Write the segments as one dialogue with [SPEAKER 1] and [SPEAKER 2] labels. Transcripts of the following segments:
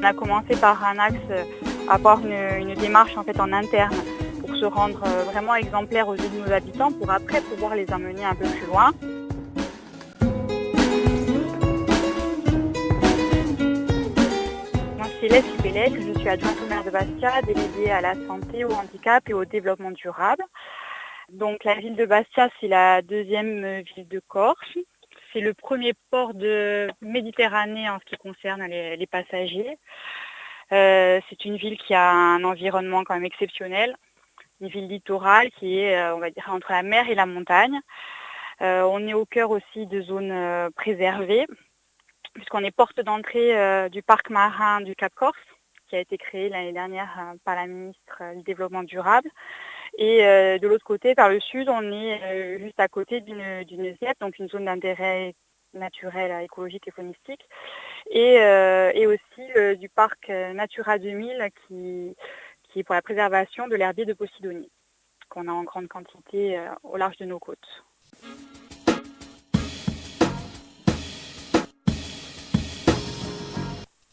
[SPEAKER 1] On a commencé par un axe, avoir une démarche en fait en interne pour se rendre vraiment exemplaire aux yeux de nos habitants pour après pouvoir les emmener un peu plus loin. Moi c'est Lès Pélec, je suis adjointe au maire de Bastia, déléguée à la santé, au handicap et au développement durable. Donc la ville de Bastia, c'est la deuxième ville de Corse. C'est le premier port de Méditerranée en ce qui concerne les passagers. C'est une ville qui a un environnement quand même exceptionnel, une ville littorale qui est, on va dire, entre la mer et la montagne. On est au cœur aussi de zones préservées, puisqu'on est porte d'entrée du parc marin du Cap Corse, qui a été créé l'année dernière par la ministre du Développement durable. Et de l'autre côté, vers le sud, on est juste à côté d'une ZEP, donc une zone d'intérêt naturel, écologique et faunistique, et aussi du parc Natura 2000 qui est pour la préservation de l'herbier de Posidonie, qu'on a en grande quantité au large de nos côtes.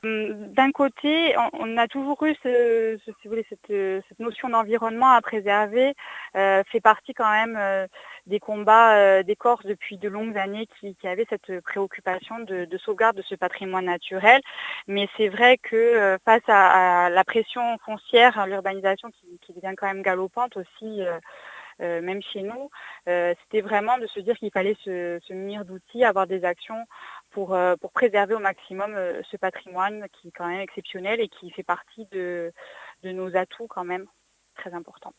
[SPEAKER 1] D'un côté, on a toujours eu si vous voulez, cette notion d'environnement à préserver, fait partie quand même des combats des Corses depuis de longues années qui avaient cette préoccupation de sauvegarde de ce patrimoine naturel. Mais c'est vrai que face à la pression foncière, l'urbanisation qui devient quand même galopante aussi, même chez nous, c'était vraiment de se dire qu'il fallait se munir d'outils, avoir des actions pour préserver au maximum ce patrimoine qui est quand même exceptionnel et qui fait partie de nos atouts quand même très importants.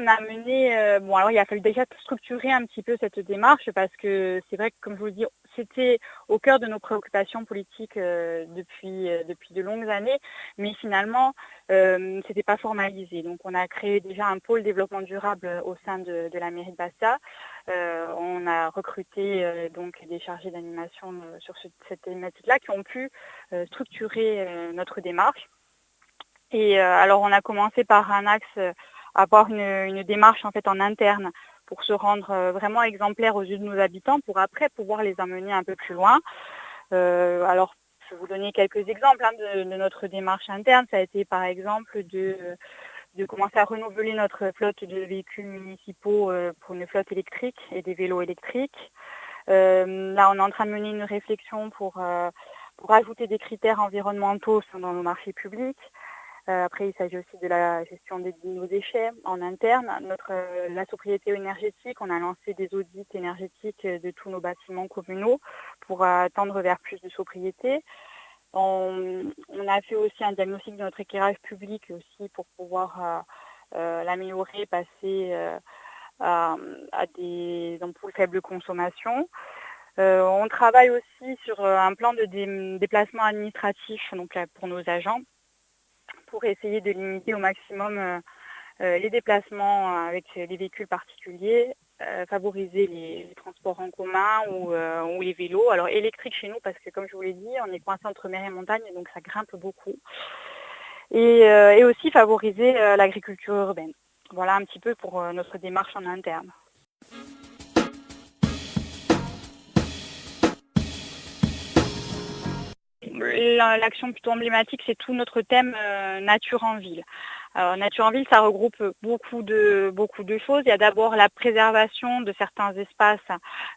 [SPEAKER 1] On a mené, alors il a fallu déjà structurer un petit peu cette démarche parce que c'est vrai que, comme je vous le dis, c'était au cœur de nos préoccupations politiques depuis de longues années, mais finalement, c'était pas formalisé. Donc on a créé déjà un pôle développement durable au sein de la mairie de Bastia. On a recruté donc des chargés d'animation sur cette thématique-là qui ont pu structurer notre démarche. Et alors on a commencé par un axe avoir une démarche en fait en interne pour se rendre vraiment exemplaire aux yeux de nos habitants pour après pouvoir les emmener un peu plus loin. Alors je vais vous donner quelques exemples de notre démarche interne. Ça a été par exemple de commencer à renouveler notre flotte de véhicules municipaux pour une flotte électrique et des vélos électriques. Là on est en train de mener une réflexion pour ajouter des critères environnementaux dans nos marchés publics. Après, il s'agit aussi de la gestion de nos déchets en interne. La sobriété énergétique, on a lancé des audits énergétiques de tous nos bâtiments communaux pour tendre vers plus de sobriété. On a fait aussi un diagnostic de notre éclairage public aussi pour pouvoir l'améliorer, passer à des ampoules faible consommation. On travaille aussi sur un plan de déplacement administratif donc, pour nos agents, pour essayer de limiter au maximum les déplacements avec les véhicules particuliers, favoriser les transports en commun ou les vélos. Alors électrique chez nous parce que comme je vous l'ai dit, on est coincé entre mer et montagne donc ça grimpe beaucoup. Et aussi favoriser l'agriculture urbaine. Voilà un petit peu pour notre démarche en interne. L'action plutôt emblématique, c'est tout notre thème nature en ville. Alors, nature en ville, ça regroupe beaucoup de choses. Il y a d'abord la préservation de certains espaces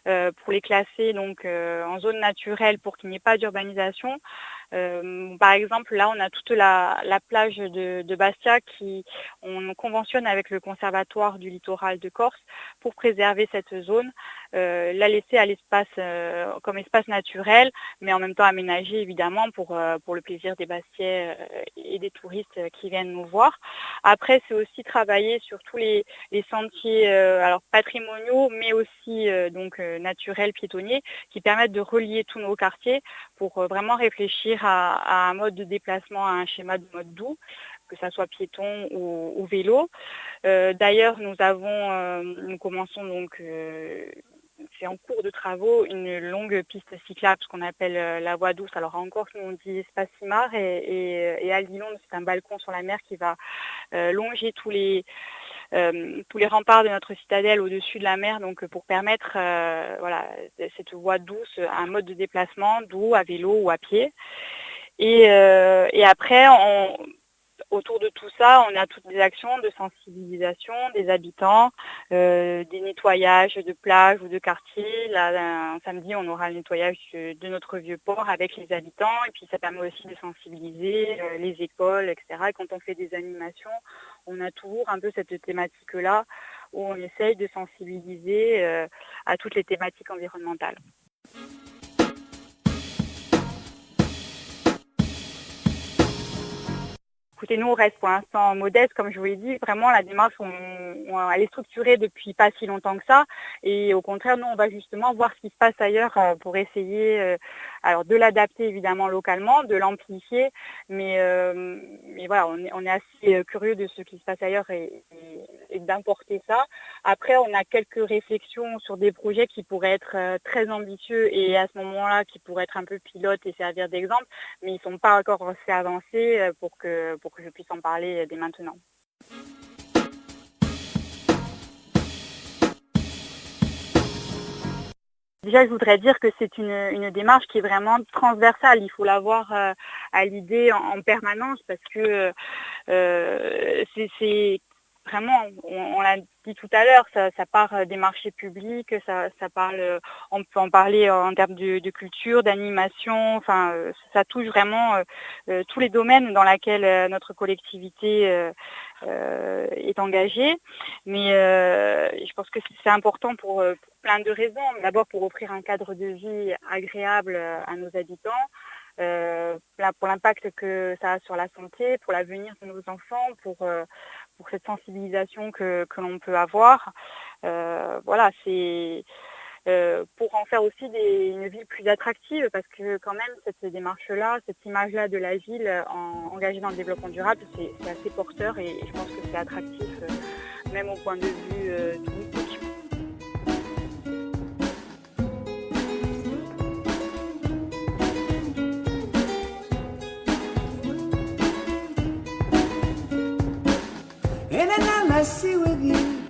[SPEAKER 1] pour les classer donc, en zone naturelle pour qu'il n'y ait pas d'urbanisation. Par exemple, là, on a toute la plage de Bastia on conventionne avec le Conservatoire du littoral de Corse pour préserver cette zone, la laisser à l'espace comme espace naturel, mais en même temps aménagé évidemment pour le plaisir des Bastiais et des touristes qui viennent nous voir. Après, c'est aussi travailler sur tous les sentiers alors patrimoniaux, mais aussi donc naturels, piétonniers, qui permettent de relier tous nos quartiers pour vraiment réfléchir à un mode de déplacement, à un schéma de mode doux, que ça soit piéton ou vélo. D'ailleurs, nous commençons donc, c'est en cours de travaux, une longue piste cyclable, ce qu'on appelle la voie douce. Alors en Corse, nous on dit espace Simard et à Lyon, c'est un balcon sur la mer qui va longer tous les tous les remparts de notre citadelle au-dessus de la mer, donc pour permettre cette voie douce, un mode de déplacement doux à vélo ou à pied. Et après, autour de tout ça, on a toutes des actions de sensibilisation des habitants, des nettoyages de plages ou de quartiers. Là, un samedi, on aura le nettoyage de notre vieux port avec les habitants, et puis ça permet aussi de sensibiliser les écoles, etc. Et quand on fait des animations, on a toujours un peu cette thématique-là où on essaye de sensibiliser à toutes les thématiques environnementales. Écoutez, nous, on reste pour l'instant modeste, comme je vous l'ai dit. Vraiment, la démarche, elle est structurée depuis pas si longtemps que ça. Et au contraire, nous, on va justement voir ce qui se passe ailleurs pour essayer alors de l'adapter évidemment localement, de l'amplifier. Mais voilà, on est assez curieux de ce qui se passe ailleurs et d'importer ça. Après, on a quelques réflexions sur des projets qui pourraient être très ambitieux et à ce moment-là, qui pourraient être un peu pilotes et servir d'exemple. Mais ils ne sont pas encore assez avancés pour que je puisse en parler dès maintenant. Déjà, je voudrais dire que c'est une démarche qui est vraiment transversale. Il faut l'avoir à l'idée en permanence parce que c'est vraiment, on l'a dit tout à l'heure, ça part des marchés publics, ça parle, on peut en parler en termes de culture, d'animation, enfin, ça touche vraiment tous les domaines dans lesquels notre collectivité est engagée. Mais je pense que c'est important pour plein de raisons. D'abord pour offrir un cadre de vie agréable à nos habitants. Pour l'impact que ça a sur la santé, pour l'avenir de nos enfants, pour cette sensibilisation que l'on peut avoir. Voilà, c'est pour en faire aussi une ville plus attractive, parce que quand même cette démarche-là, cette image-là de la ville engagée dans le développement durable, c'est assez porteur et je pense que c'est attractif, même au point de vue touristique.
[SPEAKER 2] Anytime I see with you